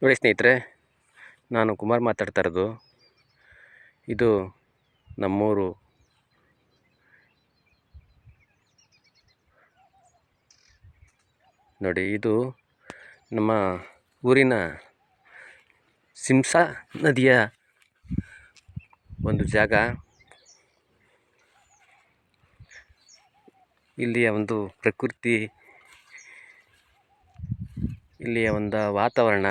ನೋಡಿ ಸ್ನೇಹಿತರೆ, ನಾನು ಕುಮಾರ್ ಮಾತಾಡ್ತಾ ಇರೋದು. ಇದು ನಮ್ಮೂರು. ನೋಡಿ, ಇದು ನಮ್ಮ ಊರಿನ ಸಿಂಸಾ ನದಿಯ ಒಂದು ಜಾಗ. ಇಲ್ಲಿಯ ಒಂದು ಪ್ರಕೃತಿ, ಇಲ್ಲಿಯ ಒಂದು ವಾತಾವರಣ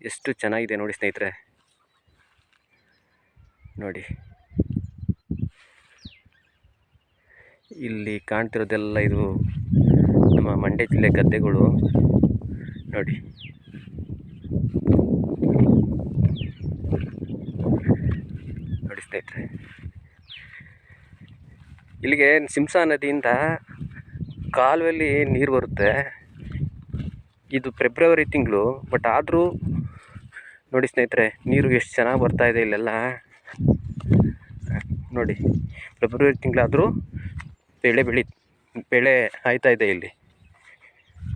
ಎಷ್ಟು ಚೆನ್ನಾಗಿದೆ ನೋಡಿ ಸ್ನೇಹಿತರೆ. ನೋಡಿ, ಇಲ್ಲಿ ಕಾಣ್ತಿರೋದೆಲ್ಲ ಇದು ನಮ್ಮ ಮಂಡ್ಯ ಜಿಲ್ಲೆ ಗದ್ದೆಗಳು. ನೋಡಿ, ನೋಡಿ ಸ್ನೇಹಿತರೆ, ಇಲ್ಲಿಗೆ ಸಿಂಸಾ ನದಿಯಿಂದ ಕಾಲುವೆಯಲ್ಲಿ ನೀರು ಬರುತ್ತೆ. ಇದು ಫೆಬ್ರವರಿ ತಿಂಗಳು, ಬಟ್ ಆದರೂ ನೋಡಿ ಸ್ನೇಹಿತರೆ, ನೀರು ಎಷ್ಟು ಚೆನ್ನಾಗಿ ಬರ್ತಾ ಇದೆ ಇಲ್ಲೆಲ್ಲ. ನೋಡಿ, ಫೆಬ್ರವರಿ ತಿಂಗಳಾದರೂ ಬೆಳೆ ಆಯ್ತಾ ಇದೆ ಇಲ್ಲಿ.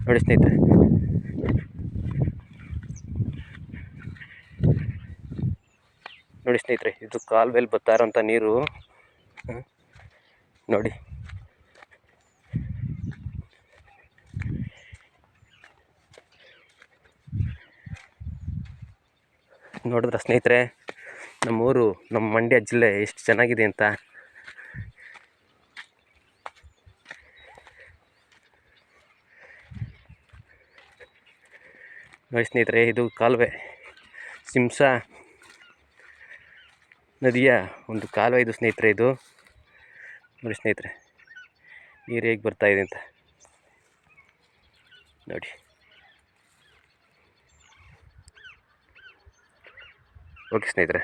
ನೋಡಿ ಸ್ನೇಹಿತರೆ, ನೋಡಿ ಸ್ನೇಹಿತರೆ, ಇದು ಕಾಲುವೆಯಲ್ಲಿ ಬರ್ತಾ ಇರೋಂಥ ನೀರು. ನೋಡಿ, ನೋಡಿದ್ರ ಸ್ನೇಹಿತರೆ, ನಮ್ಮೂರು, ನಮ್ಮ ಮಂಡ್ಯ ಜಿಲ್ಲೆ ಎಷ್ಟು ಚೆನ್ನಾಗಿದೆ ಅಂತ. ನೋಡಿ ಸ್ನೇಹಿತರೆ, ಇದು ಕಾಲುವೆ, ಸಿಂಸಾ ನದಿಯ ಒಂದು ಕಾಲುವೆ ಇದು ಸ್ನೇಹಿತರೆ. ಇದು ನೋಡಿ ಸ್ನೇಹಿತರೆ, ನೀರು ಹೇಗೆ ಬರ್ತಾ ಇದೆ ಅಂತ ನೋಡಿ. ಓಕೆ ಸ್ನೇಹಿತರೆ.